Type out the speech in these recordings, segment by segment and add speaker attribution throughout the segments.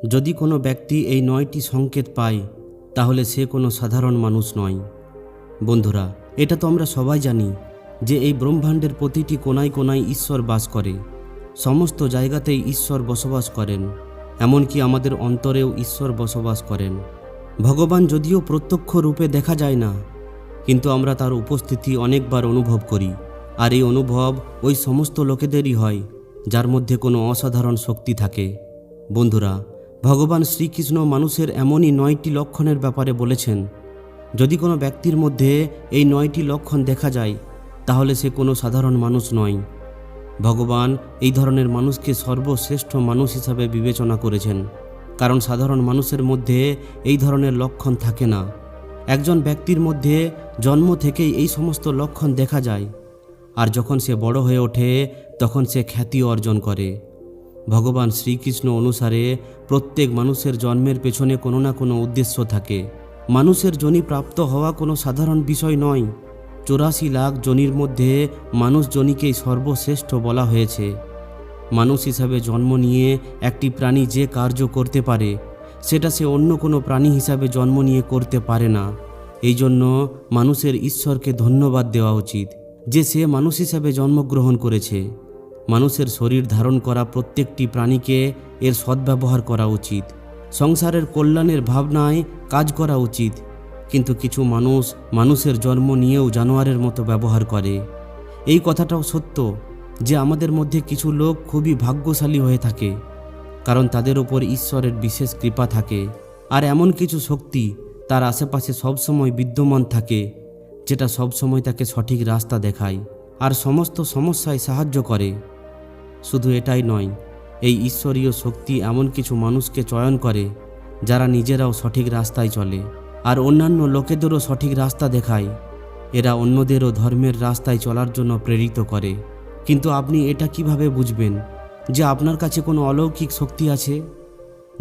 Speaker 1: যদি কোনো ব্যক্তি এই 9টি সংকেত পায় তাহলে সে কোনো সাধারণ মানুষ নয়। বন্ধুরা, এটা তো আমরা সবাই জানি যে এই ব্রহ্মাণ্ডের প্রতিটি কোনায় কোনায় ঈশ্বর বাস করে। সমস্ত জায়গাতেই ঈশ্বর বসবাস করেন, এমনকি আমাদের অন্তরেও ঈশ্বর বসবাস করেন। ভগবান যদিও প্রত্যক্ষ রূপে দেখা যায় না, কিন্তু আমরা তার উপস্থিতি অনেকবার অনুভব করি। আর এই অনুভব ওই সমস্ত লোকেদেরই হয় যার মধ্যে কোনো অসাধারণ শক্তি থাকে। বন্ধুরা, ভগবান শ্রীকৃষ্ণ মানুষের এমনই 9টি লক্ষণের ব্যাপারে বলেছেন, যদি কোনো ব্যক্তির মধ্যে এই 9টি লক্ষণ দেখা যায় তাহলে সে কোনো সাধারণ মানুষ নয়। ভগবান এই ধরনের মানুষকে সর্বশ্রেষ্ঠ মানুষ হিসাবে বিবেচনা করেছেন, কারণ সাধারণ মানুষের মধ্যে এই ধরনের লক্ষণ থাকে না। একজন ব্যক্তির মধ্যে জন্ম থেকেই এই সমস্ত লক্ষণ দেখা যায়, আর যখন সে বড় হয়ে ওঠে তখন সে খ্যাতি অর্জন করে। ভগবান শ্রীকৃষ্ণ অনুসারে প্রত্যেক মানুষের জন্মের পেছনে কোনো না কোনো উদ্দেশ্য থাকে। মানুষের যোনি প্রাপ্ত হওয়া কোনো সাধারণ বিষয় নয়। 84 লাখ যোনির মধ্যে মানুষ যোনিকেই সর্বশ্রেষ্ঠ বলা হয়েছে। মানুষ হিসাবে জন্ম নিয়ে একটি প্রাণী যে কার্য করতে পারে সেটা সে অন্য কোনো প্রাণী হিসাবে জন্ম নিয়ে করতে পারে না। এই জন্য মানুষের ঈশ্বরকে ধন্যবাদ দেওয়া উচিত যে সে মানুষ হিসাবে জন্মগ্রহণ করেছে। মানুষের শরীর ধারণ করা প্রত্যেকটি প্রাণীকে এর সদ্ব্যবহার করা উচিত। সংসারের কল্যাণের ভাবনায় কাজ করা উচিত। কিন্তু কিছু মানুষ মানুষের জন্ম নিয়েও জানোয়ারের মতো ব্যবহার করে। এই কথাটাও সত্য যে আমাদের মধ্যে কিছু লোক খুবই ভাগ্যশালী হয়ে থাকে, কারণ তাদের উপর ঈশ্বরের বিশেষ কৃপা থাকে। আর এমন কিছু শক্তি তার আশেপাশে সবসময় বিদ্যমান থাকে, যেটা সবসময় তাকে সঠিক রাস্তা দেখায় আর সমস্ত সমস্যায় সাহায্য করে। শুধু এটাই নয়, এই ঈশ্বরীয় শক্তি এমন কিছু মানুষকে চয়ন করে যারা নিজেরাও সঠিক রাস্তায় চলে আর অন্যান্য লোকেদেরও সঠিক রাস্তা দেখায়। এরা অন্যদেরও ধর্মের রাস্তায় চলার জন্য প্রেরিত করে। কিন্তু আপনি এটা কিভাবে বুঝবেন যে আপনার কাছে কোনো অলৌকিক শক্তি আছে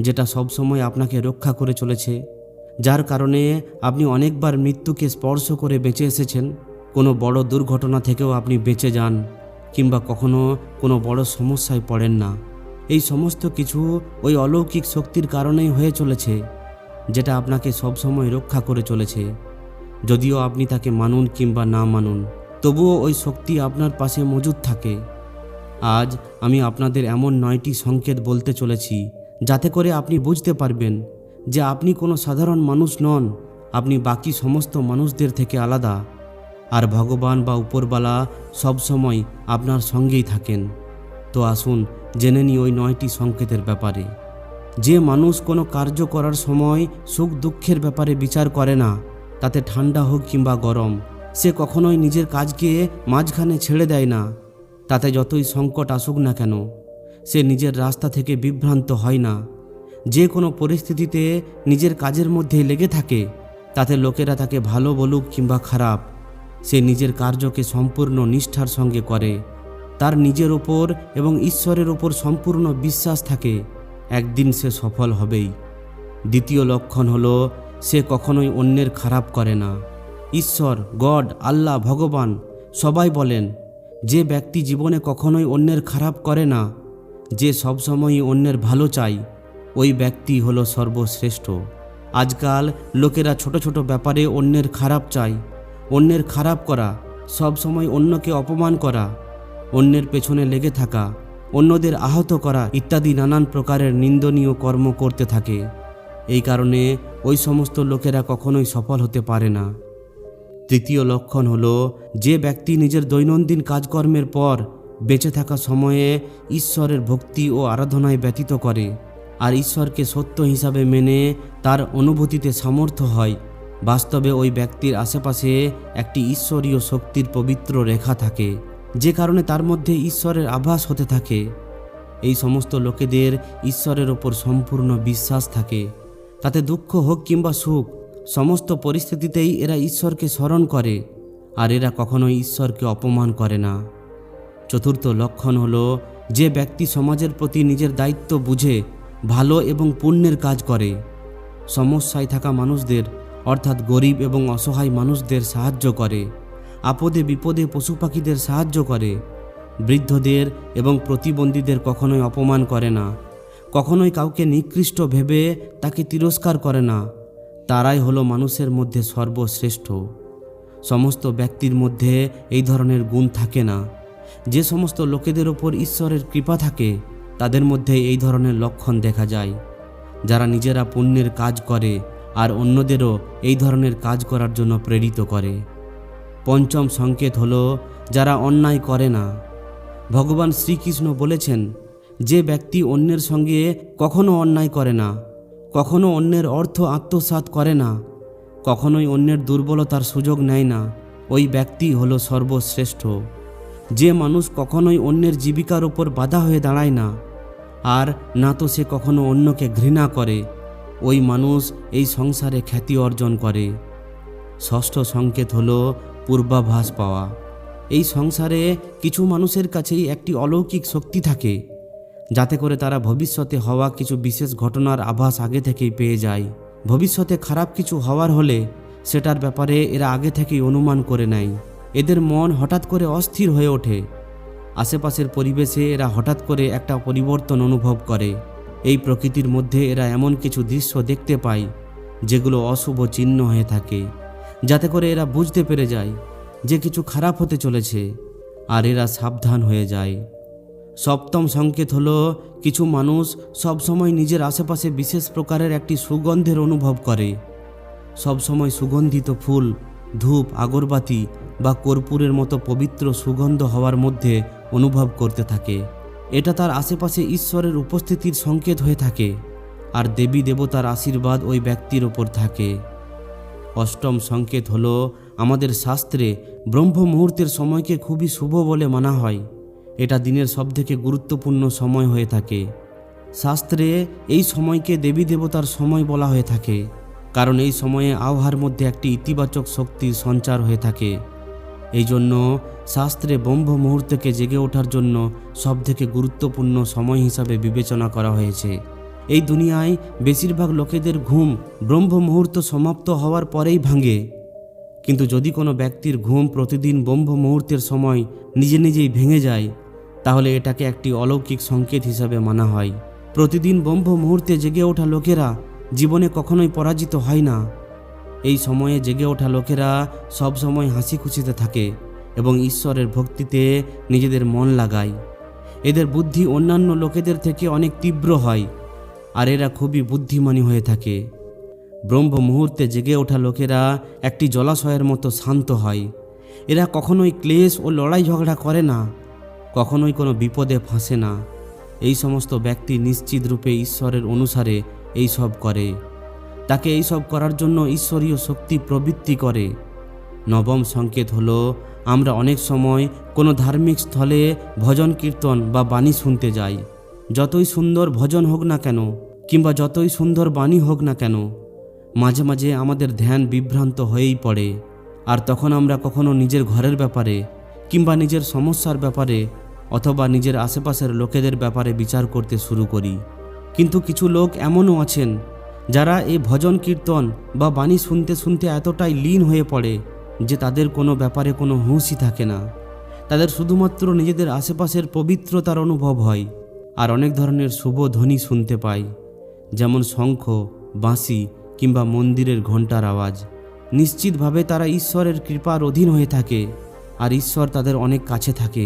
Speaker 1: যেটা সবসময় আপনাকে রক্ষা করে চলেছে, যার কারণে আপনি অনেকবার মৃত্যুকে স্পর্শ করে বেঁচে এসেছেন? কোনো বড় দুর্ঘটনা থেকেও আপনি বেঁচে যান, কিংবা কখনো কোনো বড় সমস্যায় পড়েন না। এই সমস্ত কিছু ওই অলৌকিক শক্তির কারণেই হয়ে চলেছে, যেটা আপনাকে সবসময় রক্ষা করে চলেছে। যদিও আপনি তাকে মানুন কিংবা না মানুন, তবুও ওই শক্তি আপনার পাশে মজুদ থাকে। আজ আমি আপনাদের এমন 9টি সংকেত বলতে চলেছি যাতে করে আপনি বুঝতে পারবেন যে আপনি কোনো সাধারণ মানুষ নন। আপনি বাকি সমস্ত মানুষদের থেকে আলাদা, আর ভগবান বা উপরবালা সবসময় আপনার সঙ্গেই থাকেন। তো আসুন জেনে নিই ওই 9টি সংকেতের ব্যাপারে। যে মানুষ কোনো কার্য করার সময় সুখ দুঃখের ব্যাপারে বিচার করে না, তাতে ঠান্ডা হোক কিংবা গরম, সে কখনোই নিজের কাজকে মাঝখানে ছেড়ে দেয় না। তাতে যতই সংকট আসুক না কেন, সে নিজের রাস্তা থেকে বিভ্রান্ত হয় না। যে কোনো পরিস্থিতিতে নিজের কাজের মধ্যেই লেগে থাকে, তাতে লোকেরা তাকে ভালো বলুক কিংবা খারাপ, সে নিজের কার্যকে সম্পূর্ণ নিষ্ঠার সঙ্গে করে। তার নিজের ওপর এবং ঈশ্বরের ওপর সম্পূর্ণ বিশ্বাস থাকে, একদিন সে সফল হবেই। দ্বিতীয় লক্ষণ হলো সে কখনোই অন্যের খারাপ করে না। ঈশ্বর, গড, আল্লাহ, ভগবান সবাই বলেন যে ব্যক্তি জীবনে কখনোই অন্যের খারাপ করে না, যে সবসময়ই অন্যের ভালো চায়, ওই ব্যক্তি হলো সর্বশ্রেষ্ঠ। আজকাল লোকেরা ছোট ছোট ব্যাপারে অন্যের খারাপ চায়। অন্যের খারাপ করা, সবসময় অন্যকে অপমান করা, অন্যের পেছনে লেগে থাকা, অন্যদের আহত করা ইত্যাদি নানান প্রকারের নিন্দনীয় কর্ম করতে থাকে। এই কারণে ওই সমস্ত লোকেরা কখনোই সফল হতে পারে না। তৃতীয় লক্ষণ হলো যে ব্যক্তি নিজের দৈনন্দিন কাজকর্মের পর বেঁচে থাকা সময়ে ঈশ্বরের ভক্তি ও আরাধনায় ব্যতীত করে আর ঈশ্বরকে সত্য হিসাবে মেনে তার অনুভূতিতে সামর্থ্য হয়। বাস্তবে ওই ব্যক্তির আশেপাশে একটি ঈশ্বরীয় শক্তির পবিত্র রেখা থাকে, যে কারণে তার মধ্যে ঈশ্বরের আভাস হতে থাকে। এই সমস্ত লোকেদের ঈশ্বরের ওপর সম্পূর্ণ বিশ্বাস থাকে। তাতে দুঃখ হোক কিংবা সুখ, সমস্ত পরিস্থিতিতেই এরা ঈশ্বরকে স্মরণ করে আর এরা কখনোই ঈশ্বরকে অপমান করে না। চতুর্থ লক্ষণ হলো যে ব্যক্তি সমাজের প্রতি নিজের দায়িত্ব বুঝে ভালো এবং পুণ্যের কাজ করে। সমস্যায় থাকা মানুষদের অর্থাৎ গরিব এবং অসহায় মানুষদের সাহায্য করে, আপদে বিপদে পশু পাখিদের সাহায্য করে, বৃদ্ধদের এবং প্রতিবন্ধীদের কখনোই অপমান করে না, কখনোই কাউকে নিকৃষ্ট ভেবে তাকে তিরস্কার করে না, তারাই হলো মানুষের মধ্যে সর্বশ্রেষ্ঠ। সমস্ত ব্যক্তির মধ্যে এই ধরনের গুণ থাকে না। যে সমস্ত লোকেদের ওপর ঈশ্বরের কৃপা থাকে তাদের মধ্যে এই ধরনের লক্ষণ দেখা যায়, যারা নিজেরা পুণ্যের কাজ করে আর অন্যদেরও এই ধরনের কাজ করার জন্য প্রেরিত করে। পঞ্চম সংকেত হলো যারা অন্যায় করে না। ভগবান শ্রীকৃষ্ণ বলেছেন, যে ব্যক্তি অন্যের সঙ্গে কখনো অন্যায় করে না, কখনো অন্যের অর্থ আত্মসাৎ করে না, কখনোই অন্যের দুর্বলতার সুযোগ নেয় না, ওই ব্যক্তি হলো সর্বশ্রেষ্ঠ। যে মানুষ কখনোই অন্যের জীবিকার ওপর বাধা হয়ে দাঁড়ায় না, আর না তো সে কখনো অন্যকে ঘৃণা করে, ওই মানুষ এই সংসারে খ্যাতি অর্জন করে। ষষ্ঠ সংকেত হলো পূর্বাভাস পাওয়া। এই সংসারে কিছু মানুষের কাছেই একটি অলৌকিক শক্তি থাকে, যাতে করে তারা ভবিষ্যতে হওয়া কিছু বিশেষ ঘটনার আভাস আগে থেকেই পেয়ে যায়। ভবিষ্যতে খারাপ কিছু হওয়ার হলে সেটার ব্যাপারে এরা আগে থেকেই অনুমান করে নেয়। এদের মন হঠাৎ করে অস্থির হয়ে ওঠে। আশেপাশের পরিবেশে এরা হঠাৎ করে একটা পরিবর্তন অনুভব করে। এই প্রকৃতির মধ্যে এরা এমন কিছু দৃশ্য দেখতে পায় যেগুলো অশুভ চিহ্ন হয়ে থাকে, যাতে করে এরা বুঝতে পেরে যায় যে কিছু খারাপ হতে চলেছে, আর এরা সাবধান হয়ে যায়। সপ্তম সংকেত হলো কিছু মানুষ সবসময় নিজের আশেপাশে বিশেষ প্রকারের একটি সুগন্ধের অনুভব করে। সবসময় সুগন্ধিত ফুল, ধূপ, আগরবাতি বা কর্পূরের মতো পবিত্র সুগন্ধ হওয়ার মধ্যে অনুভব করতে থাকে। এটা তার আশেপাশে ঈশ্বরের উপস্থিতির সংকেত হয়ে থাকে, আর দেবী দেবতার আশীর্বাদ ওই ব্যক্তির ওপর থাকে। অষ্টম সংকেত হলো আমাদের শাস্ত্রে ব্রহ্ম মুহূর্তের সময়কে খুবই শুভ বলে মানা হয়। এটা দিনের সবথেকে গুরুত্বপূর্ণ সময় হয়ে থাকে। শাস্ত্রে এই সময়কে দেবী দেবতার সময় বলা হয়ে থাকে, কারণ এই সময়ে আবহাওয়ার মধ্যে একটি ইতিবাচক শক্তির সঞ্চার হয়ে থাকে। এই জন্য শাস্ত্রে ব্রহ্ম মুহূর্তকে জেগে ওঠার জন্য সবথেকে গুরুত্বপূর্ণ সময় হিসাবে বিবেচনা করা হয়েছে। এই দুনিয়ায় বেশিরভাগ লোকেদের ঘুম ব্রহ্ম মুহূর্ত সমাপ্ত হওয়ার পরেই ভাঙে, কিন্তু যদি কোনো ব্যক্তির ঘুম প্রতিদিন ব্রহ্ম মুহূর্তের সময় নিজে নিজেই ভেঙে যায়, তাহলে এটাকে একটি অলৌকিক সংকেত হিসাবে মানা হয়। প্রতিদিন ব্রহ্ম মুহূর্তে জেগে ওঠা লোকেরা জীবনে কখনোই পরাজিত হয় না। এই সময়ে জেগে ওঠা লোকেরা সব সময় হাসি খুশিতে থাকে এবং ঈশ্বরের ভক্তিতে নিজেদের মন লাগায়। এদের বুদ্ধি অন্যান্য লোকেদের থেকে অনেক তীব্র হয়, আর এরা খুবই বুদ্ধিমানী হয়ে থাকে। ব্রহ্ম মুহূর্তে জেগে ওঠা লোকেরা একটি জলাশয়ের মতো শান্ত হয়। এরা কখনোই ক্লেশ ও লড়াই ঝগড়া করে না, কখনোই কোনো বিপদে ফাঁসে না। এই সমস্ত ব্যক্তি নিশ্চিত রূপে ঈশ্বরের অনুসারে এই সব করে। তাকে এই সব করার জন্য ঈশ্বরীয় শক্তি প্রবৃত্তি করে। নবম সংকেত হলো আমরা অনেক সময় কোনো ধার্মিক স্থলে ভজন কীর্তন বা বাণী শুনতে যাই। যতই সুন্দর ভজন হোক না কেন কিংবা যতই সুন্দর বাণী হোক না কেন, মাঝে মাঝে আমাদের ধ্যান বিভ্রান্ত হয়েই পড়ে। আর তখন আমরা কখনো নিজের ঘরের ব্যাপারে কিংবা নিজের সমস্যার ব্যাপারে অথবা নিজের আশেপাশের লোকেদের ব্যাপারে বিচার করতে শুরু করি। কিন্তু কিছু লোক এমনও আছেন যারা এই ভজন কীর্তন বা বাণী শুনতে শুনতে এতটাই লীন হয়ে পড়ে যে তাদের কোনো ব্যাপারে কোনো হুঁশই থাকে না। তাদের শুধুমাত্র নিজেদের আশেপাশের পবিত্রতার অনুভব হয়, আর অনেক ধরনের শুভ ধ্বনি শুনতে পায়, যেমন শঙ্খ, বাঁশি কিংবা মন্দিরের ঘণ্টার আওয়াজ। নিশ্চিতভাবে তারা ঈশ্বরের কৃপার অধীন হয়ে থাকে, আর ঈশ্বর তাদের অনেক কাছে থাকে।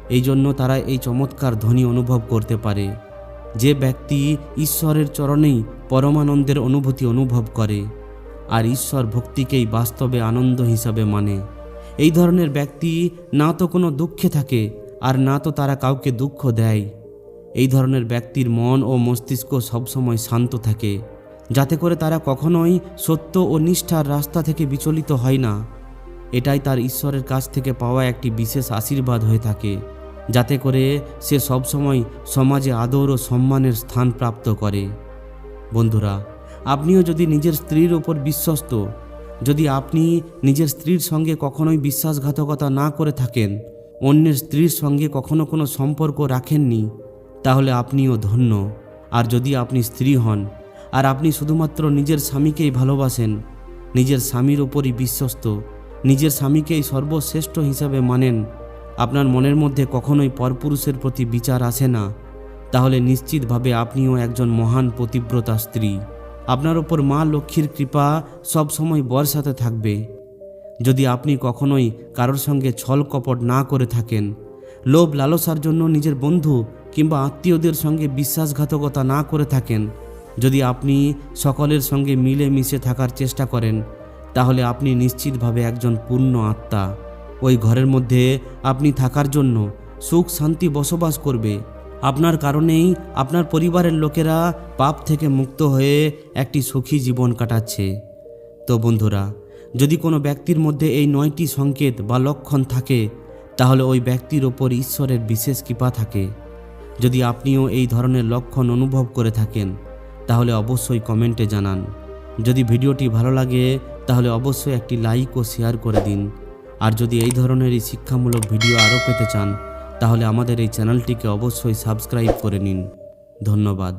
Speaker 1: এই জন্য তারা এই চমৎকার ধ্বনি অনুভব করতে পারে। যে ব্যক্তি ঈশ্বরের চরণেই পরমানন্দের অনুভূতি অনুভব করে আর ঈশ্বর ভক্তিকেই বাস্তবে আনন্দ হিসাবে মানে, এই ধরনের ব্যক্তি না তো কোনো দুঃখে থাকে আর না তো তারা কাউকে দুঃখ দেয়। এই ধরনের ব্যক্তির মন ও মস্তিষ্ক সবসময় শান্ত থাকে, যাতে করে তারা কখনোই সত্য ও নিষ্ঠার রাস্তা থেকে বিচলিত হয় না। এটাই তার ঈশ্বরের কাছ থেকে পাওয়া একটি বিশেষ আশীর্বাদ হয়ে থাকে, যাতে করে সে সবসময় সমাজে আদর ও সম্মানের স্থান প্রাপ্ত করে। বন্ধুরা, আপনিও যদি নিজের স্ত্রীর ওপর বিশ্বস্ত, যদি আপনি নিজের স্ত্রীর সঙ্গে কখনোই বিশ্বাসঘাতকতা না করে থাকেন, অন্যের স্ত্রীর সঙ্গে কখনো কোনো সম্পর্ক রাখেননি, তাহলে আপনিও ধন্য। আর যদি আপনি স্ত্রী হন আর আপনি শুধুমাত্র নিজের স্বামীকেই ভালোবাসেন, নিজের স্বামীর ওপরই বিশ্বস্ত, নিজের স্বামীকেই সর্বশ্রেষ্ঠ হিসাবে মানেন, আপনার মনের মধ্যে কখনোই পরপুরুষের প্রতি বিচার আসে না, তাহলে নিশ্চিতভাবে আপনিও একজন মহান পতিব্রতা স্ত্রী। আপনার ওপর মা লক্ষ্মীর কৃপা সবসময় বর্ষাতে থাকবে। যদি আপনি কখনোই কারোর সঙ্গে ছল কপট না করে থাকেন, লোভ লালসার জন্য নিজের বন্ধু কিংবা আত্মীয়দের সঙ্গে বিশ্বাসঘাতকতা না করে থাকেন, যদি আপনি সকলের সঙ্গে মিলে মিশে থাকার চেষ্টা করেন, তাহলে আপনি নিশ্চিতভাবে একজন পূর্ণ আত্মা। ওই ঘরের মধ্যে আপনি থাকার জন্য সুখ শান্তি বসবাস করবে। আপনার কারণেই আপনার পরিবারের লোকেরা পাপ থেকে মুক্ত হয়ে একটি সুখী জীবন কাটাচ্ছে। তো বন্ধুরা, যদি কোনো ব্যক্তির মধ্যে এই 9টি সংকেত বা লক্ষণ থাকে, তাহলে ওই ব্যক্তির ওপর ঈশ্বরের বিশেষ কৃপা থাকে। যদি আপনিও এই ধরনের লক্ষণ অনুভব করে থাকেন, তাহলে অবশ্যই কমেন্টে জানান। যদি ভিডিওটি ভালো লাগে তাহলে অবশ্যই একটি লাইক ও শেয়ার করে দিন। আর যদি এই ধরনেরই শিক্ষামূলক ভিডিও আরও পেতে চান, তাহলে আমাদের এই চ্যানেলটিকে অবশ্যই সাবস্ক্রাইব করে নিন। ধন্যবাদ।